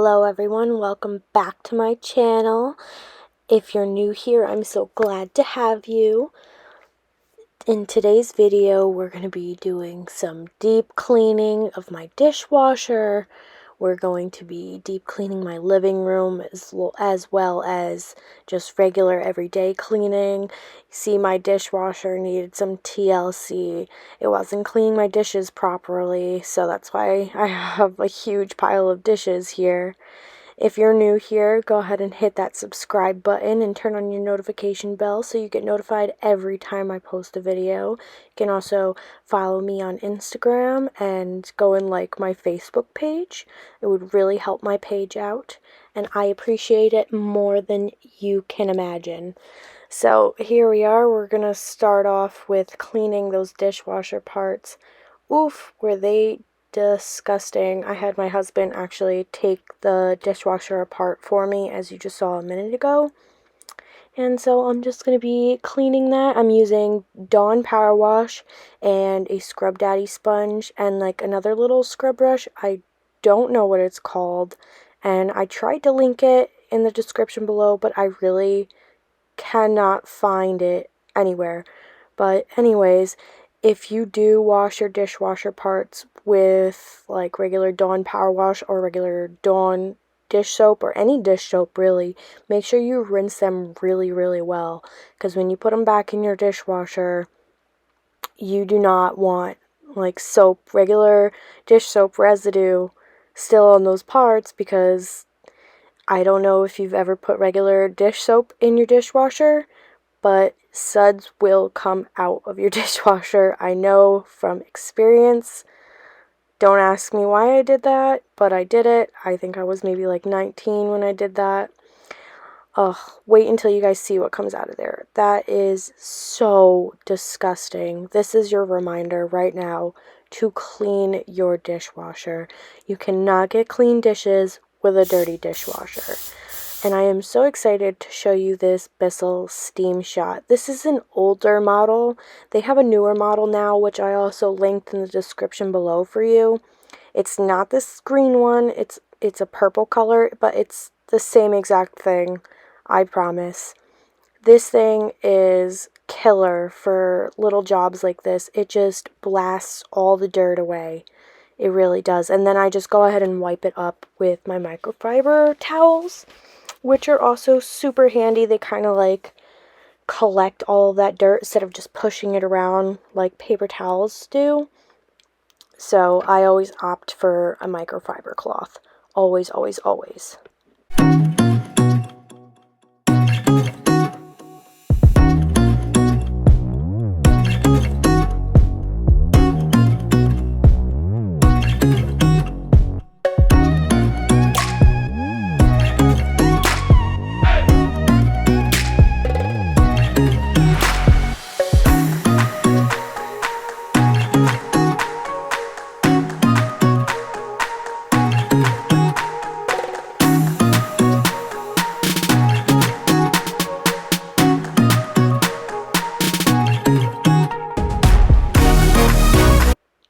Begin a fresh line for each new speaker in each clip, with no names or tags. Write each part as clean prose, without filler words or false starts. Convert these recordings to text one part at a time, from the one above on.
Hello everyone, welcome back to my channel. If you're new here, I'm so glad to have you. In today's video, we're going to be doing some deep cleaning of my dishwasher. We're going to be deep cleaning my living room as well as just regular everyday cleaning. See, my dishwasher needed some TLC. It wasn't cleaning my dishes properly, so that's why I have a huge pile of dishes here. If you're new here, go ahead and hit that subscribe button and turn on your notification bell so you get notified every time I post a video. You can also follow me on Instagram and go and like my Facebook page. It would really help my page out, and I appreciate it more than you can imagine. So here we are. We're going to start off with cleaning those dishwasher parts. Oof, were they disgusting. I had my husband actually take the dishwasher apart for me, as you just saw a minute ago. And so I'm just going to be cleaning that. I'm using Dawn Power Wash and a Scrub Daddy sponge and like another little scrub brush. I don't know what it's called, and I tried to link it in the description below, but I really cannot find it anywhere. But anyways, if you do wash your dishwasher parts with like regular Dawn Power Wash or regular Dawn dish soap or any dish soap really, make sure you rinse them really well, because when you put them back in your dishwasher, you do not want like regular dish soap residue still on those parts, because I don't know if you've ever put regular dish soap in your dishwasher, but suds will come out of your dishwasher. I know from experience. Don't ask me why I did that, but I did it. I think I was maybe like 19 when I did that. Ugh, wait until you guys see what comes out of there. That is so disgusting. This is your reminder right now to clean your dishwasher. You cannot get clean dishes with a dirty dishwasher. And I am so excited to show you this Bissell Steam Shot. This is an older model. They have a newer model now, which I also linked in the description below for you. It's not this green one. It's a purple color, but it's the same exact thing, I promise. This thing is killer for little jobs like this. It just blasts all the dirt away. It really does. And then I just go ahead and wipe it up with my microfiber towels, which are also super handy. They kind of like collect all of that dirt instead of just pushing it around like paper towels do. So I always opt for a microfiber cloth. Always, always, always.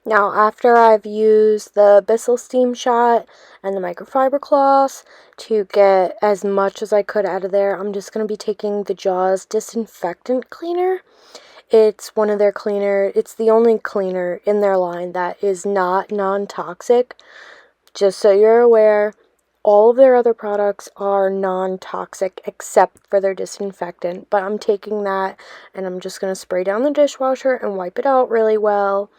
Now, after I've used the Bissell Steam Shot and the microfiber cloths to get as much as I could out of there, I'm just going to be taking the Jaws disinfectant cleaner. It's one of their it's the only cleaner in their line that is not non-toxic. Just so you're aware, all of their other products are non-toxic except for their disinfectant. But I'm taking that and I'm just going to spray down the dishwasher and wipe it out really well.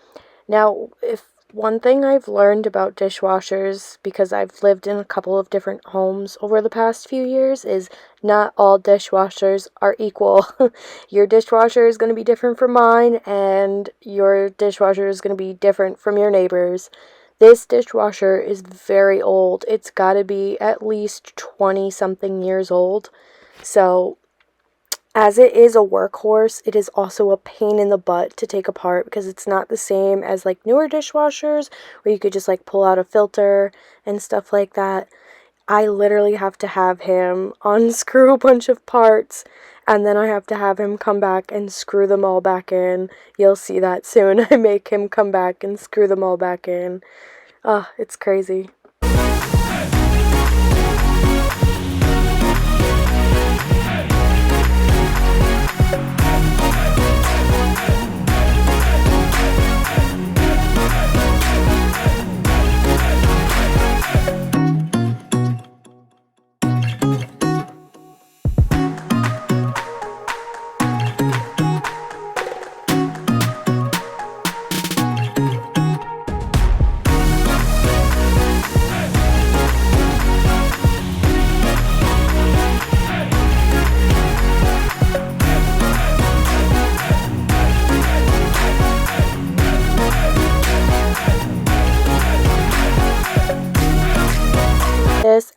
Now, if one thing I've learned about dishwashers, because I've lived in a couple of different homes over the past few years, is not all dishwashers are equal. Your dishwasher is going to be different from mine, and your dishwasher is going to be different from your neighbor's. This dishwasher is very old. It's got to be at least 20-something years old. So as it is a workhorse, it is also a pain in the butt to take apart, because it's not the same as like newer dishwashers where you could just like pull out a filter and stuff like that. I literally have to have him unscrew a bunch of parts, and then I have to have him come back and screw them all back in. You'll see that soon. I make him come back and screw them all back in. It's crazy.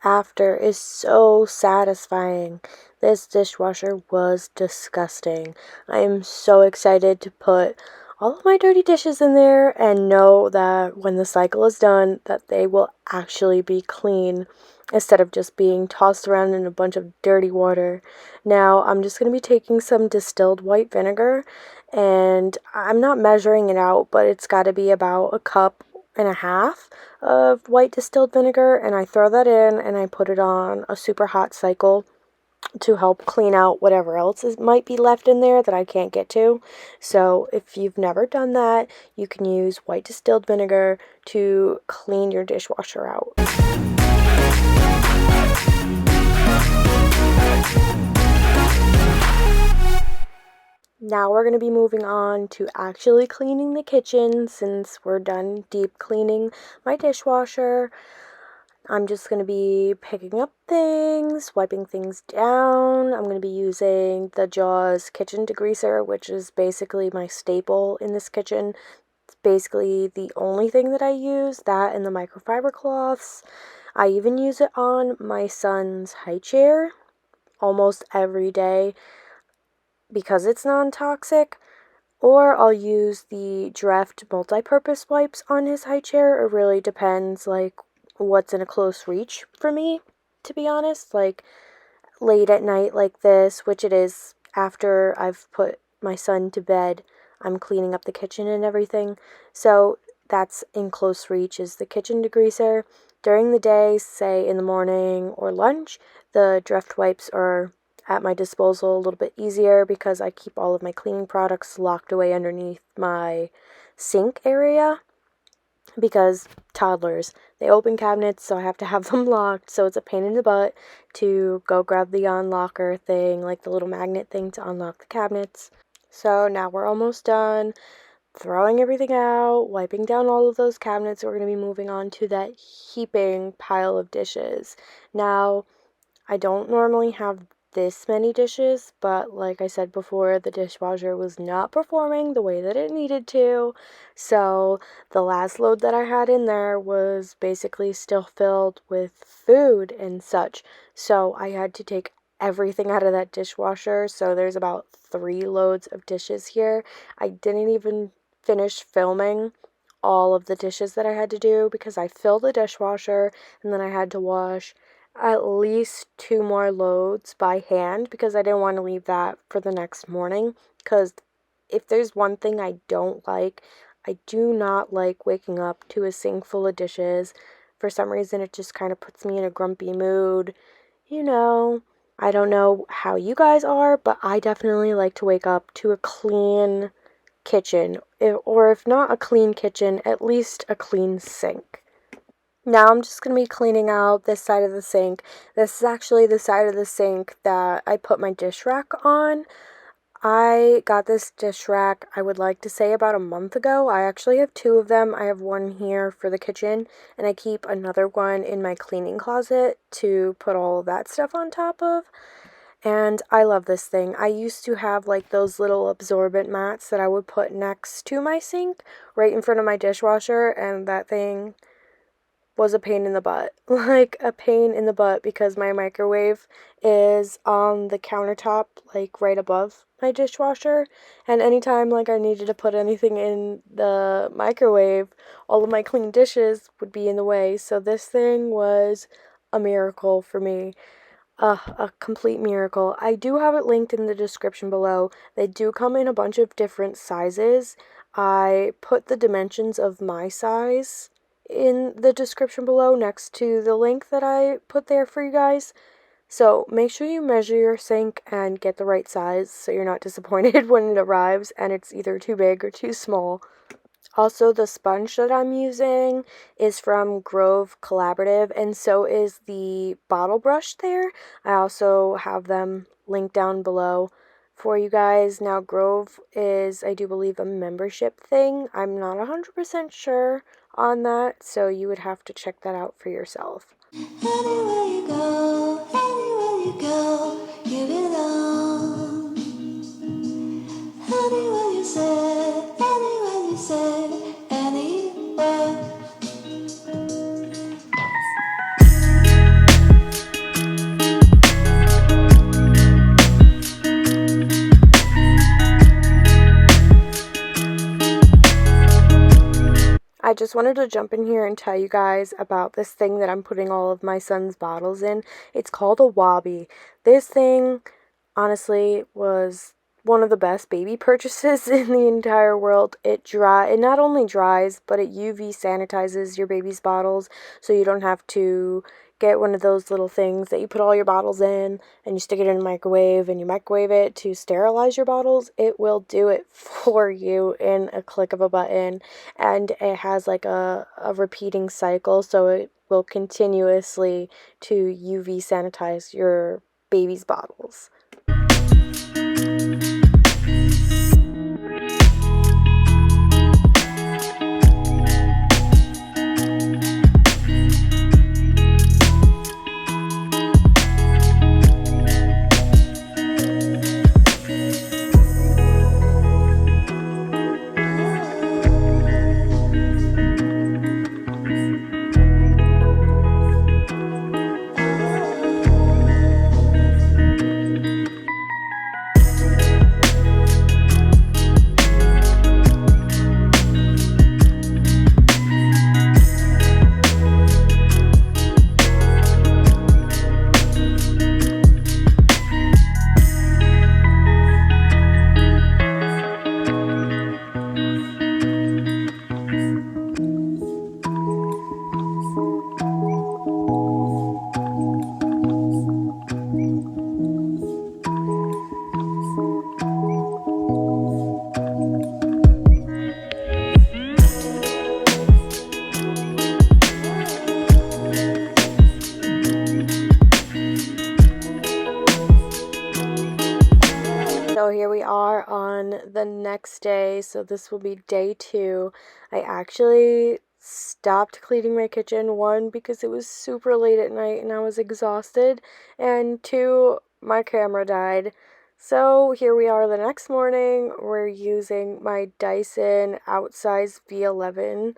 after is so satisfying. This dishwasher was disgusting. I am so excited to put all of my dirty dishes in there and know that when the cycle is done that they will actually be clean instead of just being tossed around in a bunch of dirty water. Now I'm just going to be taking some distilled white vinegar, and I'm not measuring it out, but it's got to be about a cup and a half of white distilled vinegar, and I throw that in and I put it on a super hot cycle to help clean out whatever else might be left in there that I can't get to. So if you've never done that, you can use white distilled vinegar to clean your dishwasher out. Now we're going to be moving on to actually cleaning the kitchen since we're done deep cleaning my dishwasher. I'm just going to be picking up things, wiping things down. I'm going to be using the Jaws kitchen degreaser, which is basically my staple in this kitchen. It's basically the only thing that I use, that and the microfiber cloths. I even use it on my son's high chair almost every day because it's non-toxic. Or I'll use the Dreft multi-purpose wipes on his high chair. It really depends, like, what's in a close reach for me, to be honest. Like, late at night like this, which it is after I've put my son to bed, I'm cleaning up the kitchen and everything. So that's in close reach is the kitchen degreaser. During the day, say in the morning or lunch, the Dreft wipes are at my disposal a little bit easier because I keep all of my cleaning products locked away underneath my sink area because toddlers, they open cabinets, so I have to have them locked, so it's a pain in the butt to go grab the unlocker thing, like the little magnet thing to unlock the cabinets. So now we're almost done throwing everything out, wiping down all of those cabinets. We're going to be moving on to that heaping pile of dishes. Now, I don't normally have this many dishes, but like I said before, the dishwasher was not performing the way that it needed to. So the last load that I had in there was basically still filled with food and such. So I had to take everything out of that dishwasher. So there's about 3 loads of dishes here. I didn't even finish filming all of the dishes that I had to do because I filled the dishwasher and then I had to wash at least 2 more loads by hand because I didn't want to leave that for the next morning. Because if there's one thing I don't like, I do not like waking up to a sink full of dishes. For some reason, it just kind of puts me in a grumpy mood. You know, I don't know how you guys are, but I definitely like to wake up to a clean kitchen, or if not a clean kitchen, at least a clean sink. Now I'm just going to be cleaning out this side of the sink. This is actually the side of the sink that I put my dish rack on. I got this dish rack, I would like to say about a month ago. I actually have 2 of them. I have one here for the kitchen, and I keep another one in my cleaning closet to put all of that stuff on top of. And I love this thing. I used to have like those little absorbent mats that I would put next to my sink right in front of my dishwasher, and that thing was a pain in the butt. Like a pain in the butt because my microwave is on the countertop, like right above my dishwasher. And anytime like I needed to put anything in the microwave, all of my clean dishes would be in the way. So this thing was a miracle for me. A complete miracle. I do have it linked in the description below. They do come in a bunch of different sizes. I put the dimensions of my size in the description below next to the link that I put there for you guys. So make sure you measure your sink and get the right size so you're not disappointed when it arrives and it's either too big or too small. Also, the sponge that I'm using is from Grove Collaborative, and so is the bottle brush there. I also have them linked down below for you guys. Now, Grove is, I do believe, a membership thing. I'm not 100% sure on that, so you would have to check that out for yourself. Anywhere you go, you belong. Anywhere you say, anywhere. I just wanted to jump in here and tell you guys about this thing that I'm putting all of my son's bottles in. It's called a Wabi. This thing, honestly, was one of the best baby purchases in the entire world. It not only dries, but it UV sanitizes your baby's bottles, so you don't have to get one of those little things that you put all your bottles in and you stick it in the microwave and you microwave it to sterilize your bottles. It will do it for you in a click of a button, and it has like a repeating cycle, so it will continuously to UV sanitize your baby's bottles. So here we are on the next day, so this will be day 2. I actually stopped cleaning my kitchen, 1, because it was super late at night and I was exhausted, and 2, my camera died. So here we are the next morning. We're using my Dyson outsize V11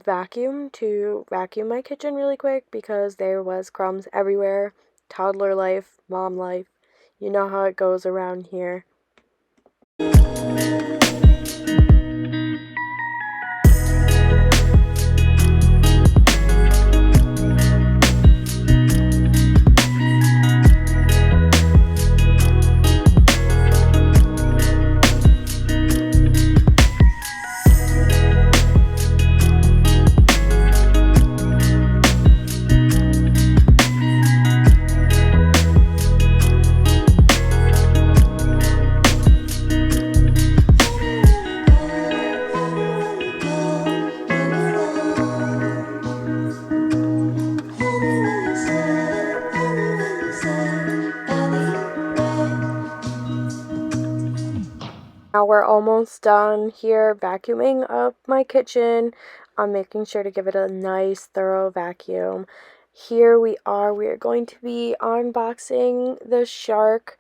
vacuum to vacuum my kitchen really quick because there was crumbs everywhere. Toddler life, mom life. You know how it goes around here. Now we're almost done here vacuuming up my kitchen. I'm making sure to give it a nice thorough vacuum. Here we are going to be unboxing the Shark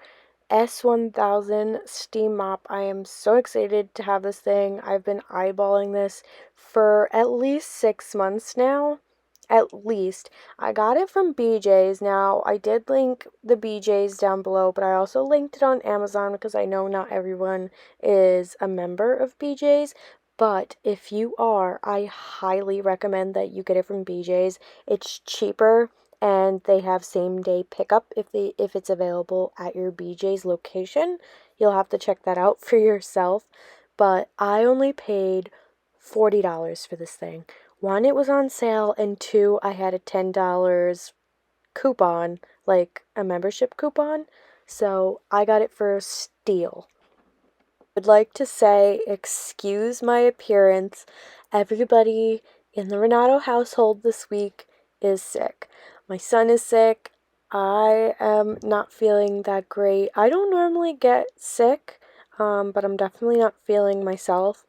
S1000 steam mop. I am so excited to have this thing. I've been eyeballing this for at least 6 months now. At least. I got it from BJ's. Now, I did link the BJ's down below, but I also linked it on Amazon because I know not everyone is a member of BJ's. But if you are, I highly recommend that you get it from BJ's. It's cheaper and they have same day pickup if it's available at your BJ's location. You'll have to check that out for yourself. But I only paid $40 for this thing. 1, it was on sale, and 2, I had a $10 coupon, like a membership coupon, so I got it for a steal. I'd like to say, excuse my appearance. Everybody in the Renato household this week is sick. My son is sick. I am not feeling that great. I don't normally get sick, but I'm definitely not feeling myself.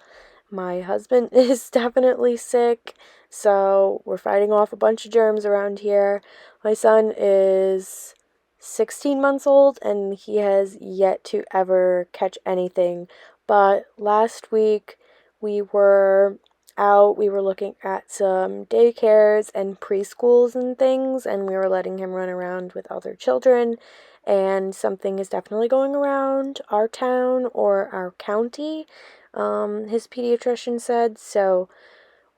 My husband is definitely sick, so we're fighting off a bunch of germs around here. My son is 16 months old and he has yet to ever catch anything. But last week we were out, we were looking at some daycares and preschools and things, and we were letting him run around with other children. And something is definitely going around our town or our county, his pediatrician said. So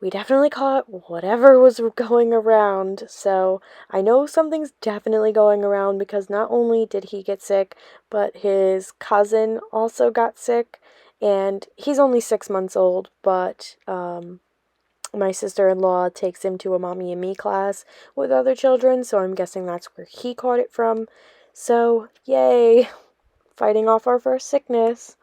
we definitely caught whatever was going around. So I know something's definitely going around because not only did he get sick, but his cousin also got sick. And he's only 6 months old, but my sister-in-law takes him to a mommy and me class with other children, so I'm guessing that's where he caught it from. So, yay, fighting off our first sickness.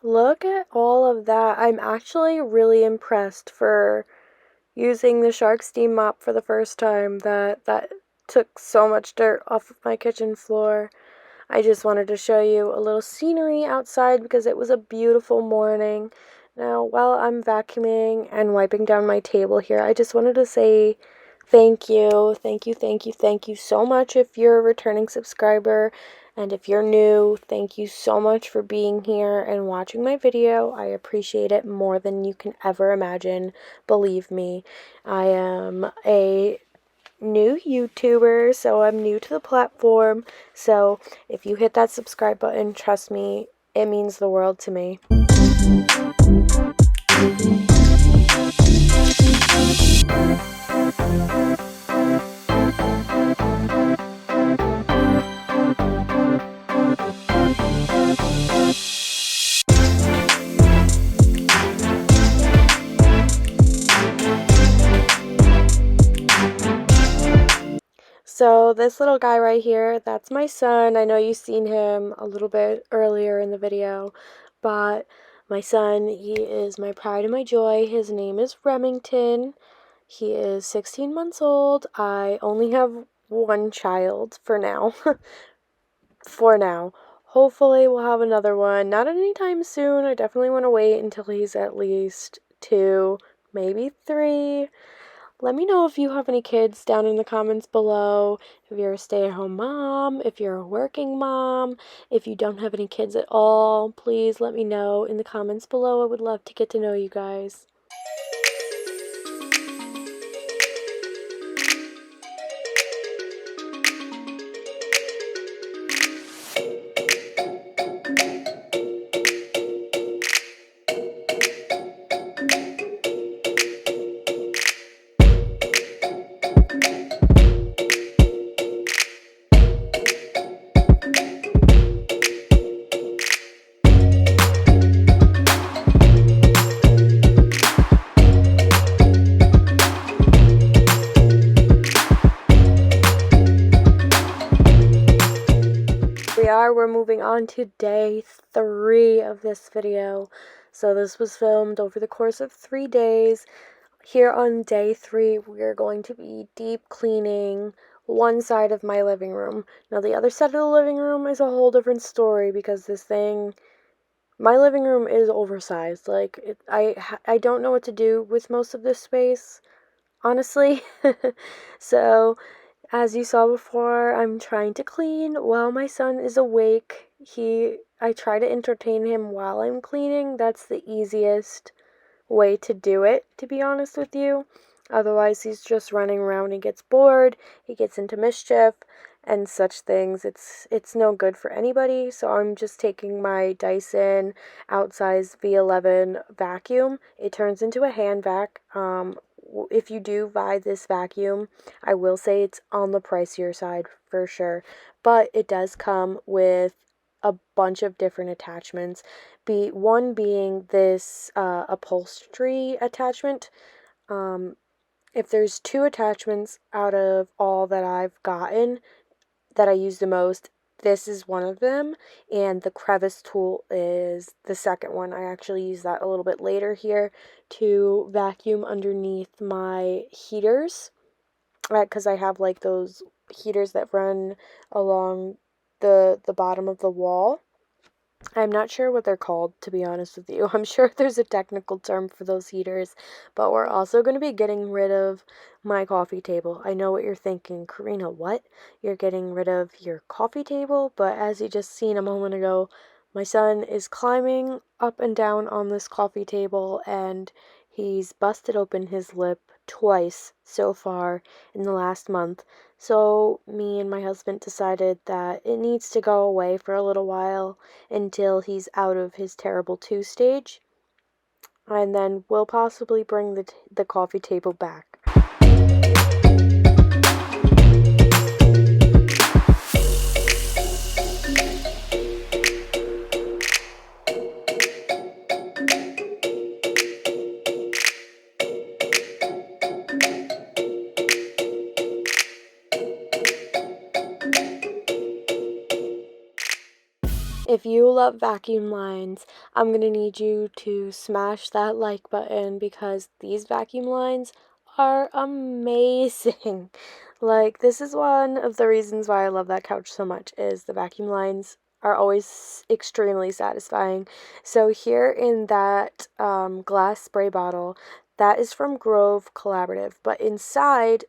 Look at all of that. I'm actually really impressed for using the Shark Steam mop for the first time. That took so much dirt off of my kitchen floor. I just wanted to show you a little scenery outside because it was a beautiful morning. Now, while I'm vacuuming and wiping down my table here, I just wanted to say thank you, thank you so much if you're a returning subscriber. And if you're new, thank you so much for being here and watching my video. I appreciate it more than you can ever imagine. Believe me, I am a new YouTuber, so I'm new to the platform. So if you hit that subscribe button, trust me, it means the world to me. So this little guy right here, that's my son. I know you've seen him a little bit earlier in the video, but my son, he is my pride and my joy. His name is Remington. He is 16 months old. I only have one child for now. For now. Hopefully we'll have another one. Not anytime soon. I definitely want to wait until he's at least 2, maybe 3. Let me know if you have any kids down in the comments below. If you're a stay-at-home mom, if you're a working mom, if you don't have any kids at all, please let me know in the comments below. I would love to get to know you guys. We're moving on to day 3 of this video. So this was filmed over the course of 3 days. Here on day 3, we're going to be deep cleaning one side of my living room. Now the other side of the living room is a whole different story because my living room is oversized. Like, I don't know what to do with most of this space, honestly. So as you saw before, I'm trying to clean while my son is awake. I try to entertain him while I'm cleaning. That's the easiest way to do it, to be honest with you. Otherwise, he's just running around, he gets bored, he gets into mischief and such things. It's no good for anybody. So I'm just taking my Dyson outsize V11 vacuum. It turns into a hand vac. if you do buy this vacuum, I will say it's on the pricier side for sure, but it does come with a bunch of different attachments. One being this upholstery attachment. If there's two attachments out of all that I've gotten that I use the most, this is one of them, and the crevice tool is the second one. I actually use that a little bit later here to vacuum underneath my heaters, because I have like those heaters that run along the bottom of the wall. I'm not sure what they're called, to be honest with you. I'm sure there's a technical term for those heaters, but we're also going to be getting rid of my coffee table. I know what you're thinking, Koreena, what? You're getting rid of your coffee table? But as you just seen a moment ago, my son is climbing up and down on this coffee table, and he's busted open his lip twice so far in the last month. So me and my husband decided that it needs to go away for a little while until he's out of his terrible 2 stage, and then we'll possibly bring the coffee table back. If you love vacuum lines, I'm going to need you to smash that like button, because these vacuum lines are amazing. Like, this is one of the reasons why I love that couch so much, is the vacuum lines are always extremely satisfying. So here in that glass spray bottle, that is from Grove Collaborative, but inside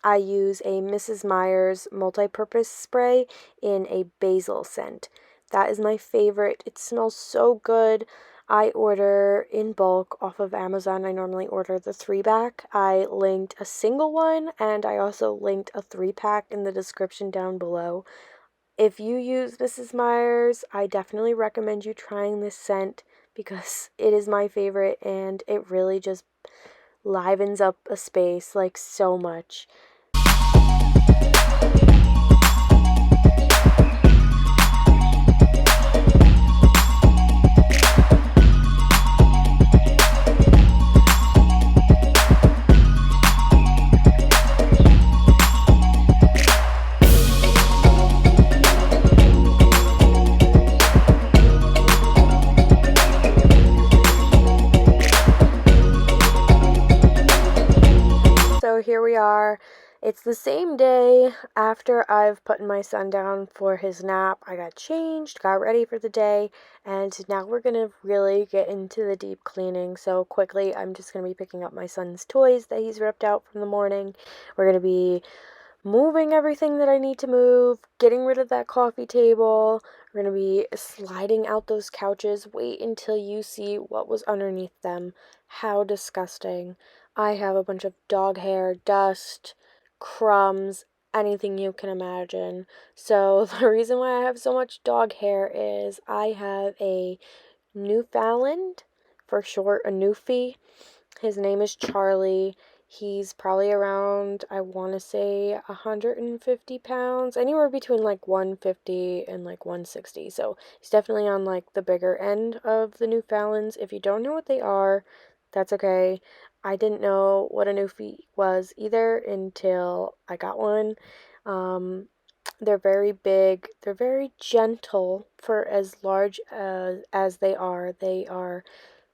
I use a Mrs. Meyer's multi-purpose spray in a basil scent. That is my favorite. It smells so good. I order in bulk off of Amazon. I normally order the 3-pack. I linked a single one, and I also linked a 3-pack in the description down below. If you use Mrs. Meyer's, I definitely recommend you trying this scent, because it is my favorite and it really just livens up a space like so much. So here we are. It's the same day after I've put my son down for his nap. I got changed, got ready for the day, and now we're going to really get into the deep cleaning. So quickly, I'm just going to be picking up my son's toys that he's ripped out from the morning. We're going to be moving everything that I need to move, getting rid of that coffee table. We're going to be sliding out those couches. Wait until you see what was underneath them. How disgusting. I have a bunch of dog hair, dust, crumbs, anything you can imagine. So the reason why I have so much dog hair is I have a Newfoundland, for short, a Newfie. His name is Charlie. He's probably around, I want to say, 150 pounds, anywhere between like 150 and like 160. So he's definitely on like the bigger end of the Newfoundlands. If you don't know what they are, that's okay. I didn't know what a Newfie was either until I got one. They're very big. They're very gentle for as large as they are. They are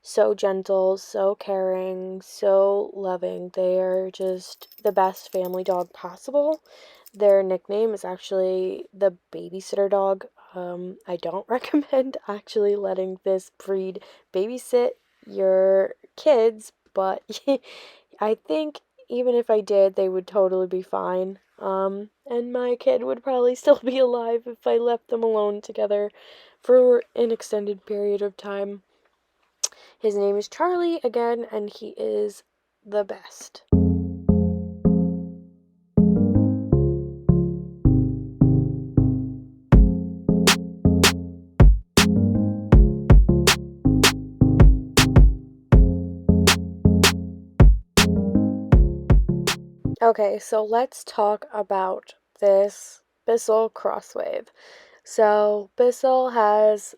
so gentle, so caring, so loving. They are just the best family dog possible. Their nickname is actually the babysitter dog. I don't recommend actually letting this breed babysit your kids, but I think even if I did, they would totally be fine. And my kid would probably still be alive if I left them alone together for an extended period of time. His name is Charlie again, and he is the best. Okay, so let's talk about this Bissell Crosswave. So Bissell has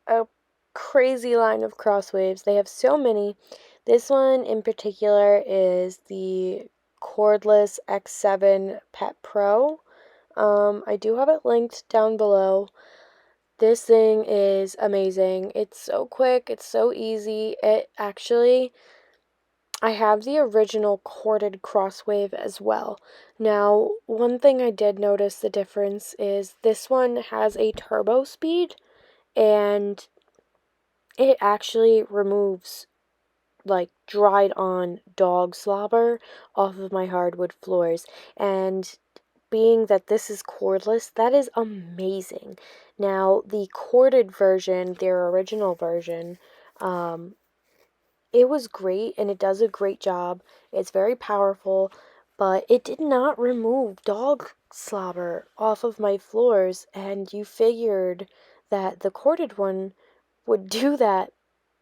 a crazy line of crosswaves. They have so many. This one in particular is the cordless X7 Pet Pro. I do have it linked down below. This thing is amazing. It's so quick, it's so easy. I have the original corded crosswave as well. Now, one thing I did notice the difference is this one has a turbo speed, and it actually removes like dried on dog slobber off of my hardwood floors. And being that this is cordless, that is amazing. Now, the corded version, their original version, it was great and it does a great job. It's very powerful, but it did not remove dog slobber off of my floors. And you figured that the corded one would do that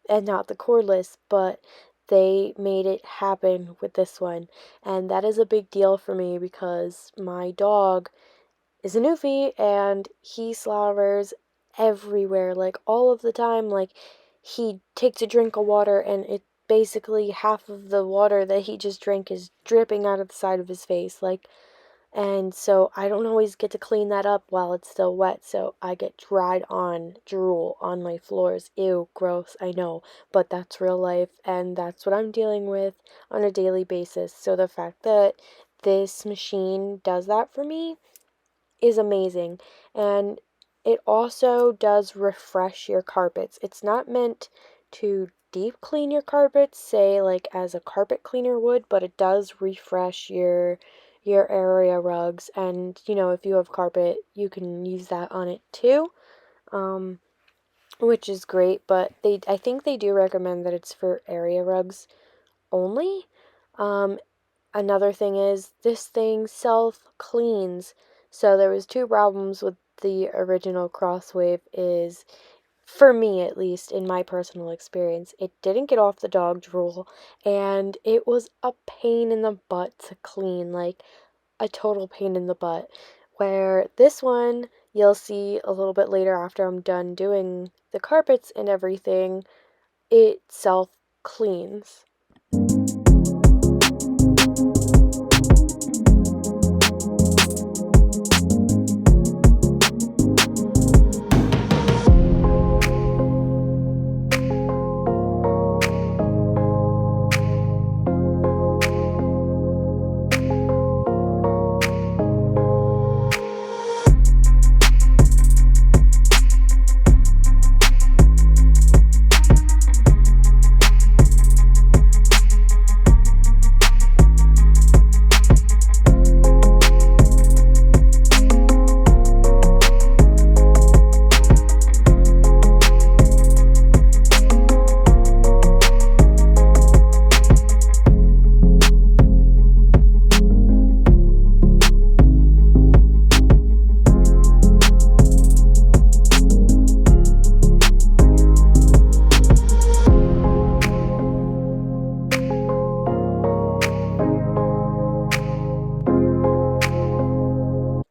and not the cordless, but they made it happen with this one. And that is a big deal for me because my dog is a newfie and he slobbers everywhere, like all of the time. Like he takes a drink of water and it basically half of the water that he just drank is dripping out of the side of his face. And so I don't always get to clean that up while it's still wet, so I get dried on drool on my floors. Ew, gross, I know, but that's real life, and that's what I'm dealing with on a daily basis. So the fact that this machine does that for me is amazing. And it also does refresh your carpets. It's not meant to deep clean your carpets, say like as a carpet cleaner would, but it does refresh your area rugs. And if you have carpet, you can use that on it too, which is great. But I think they do recommend that it's for area rugs only. Another thing is this thing self cleans. So there was two problems with the original Crosswave is, for me at least, in my personal experience, it didn't get off the dog drool, and it was a pain in the butt to clean, like a total pain in the butt. Where this one, you'll see a little bit later after I'm done doing the carpets and everything, it self cleans.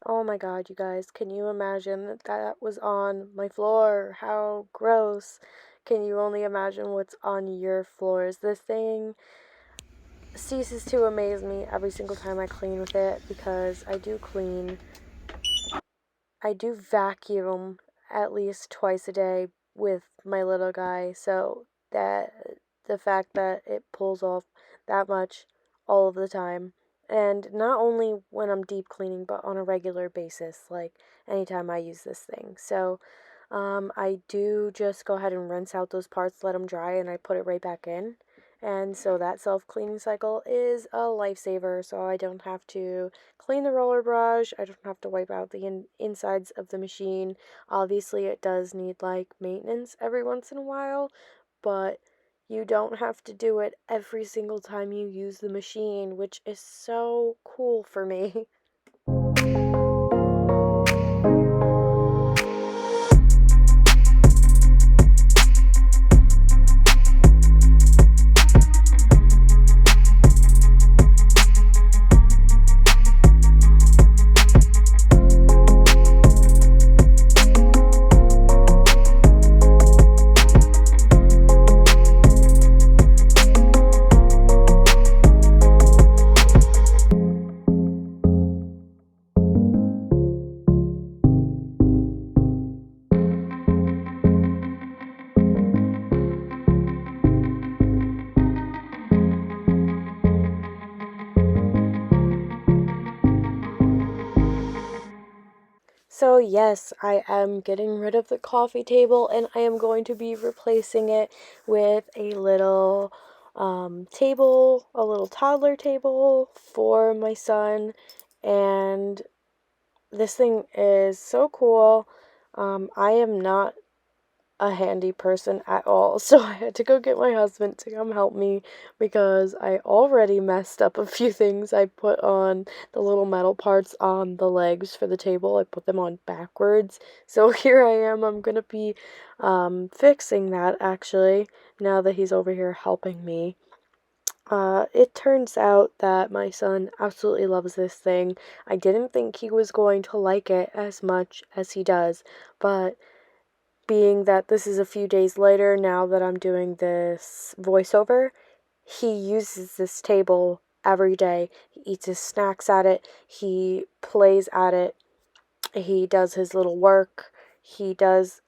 Oh my god, you guys, can you imagine that was on my floor? How gross. Can you only imagine what's on your floors? This thing ceases to amaze me every single time I clean with it, because I do vacuum at least twice a day with my little guy, so that the fact that it pulls off that much all of the time, and not only when I'm deep cleaning, but on a regular basis, like anytime I use this thing. So I do just go ahead and rinse out those parts, let them dry, and I put it right back in. And so that self-cleaning cycle is a lifesaver, so I don't have to clean the roller brush, I don't have to wipe out the insides of the machine. Obviously, it does need like maintenance every once in a while, but you don't have to do it every single time you use the machine, which is so cool for me. So yes, I am getting rid of the coffee table, and I am going to be replacing it with a little table, a little toddler table for my son. And this thing is so cool. I am not a handy person at all, so I had to go get my husband to come help me because I already messed up a few things. I put on the little metal parts on the legs for the table. I put them on backwards, so here I am. I'm gonna be fixing that actually now that he's over here helping me. It turns out that my son absolutely loves this thing. I didn't think he was going to like it as much as he does, but being that this is a few days later now that I'm doing this voiceover, he uses this table every day. He eats his snacks at it, he plays at it, he does his little work, he does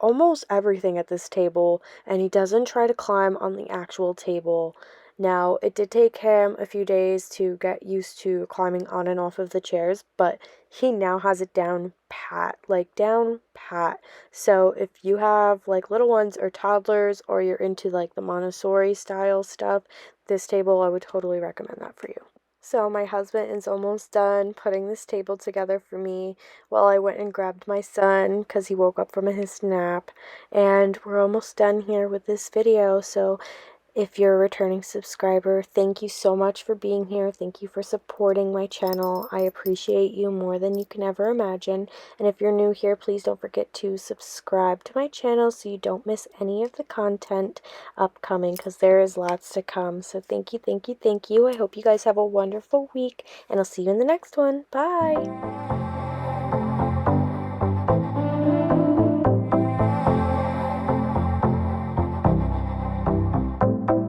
almost everything at this table, and he doesn't try to climb on the actual table. Now, it did take him a few days to get used to climbing on and off of the chairs, but he now has it down pat, like down pat. So if you have like little ones or toddlers, or you're into like the Montessori style stuff, this table, I would totally recommend that for you. So my husband is almost done putting this table together for me while I went and grabbed my son because he woke up from his nap. And we're almost done here with this video. So if you're a returning subscriber, thank you so much for being here. Thank you for supporting my channel. I appreciate you more than you can ever imagine. And if you're new here, please don't forget to subscribe to my channel so you don't miss any of the content upcoming, because there is lots to come. So thank you, thank you, thank you. I hope you guys have a wonderful week, and I'll see you in the next one. Bye!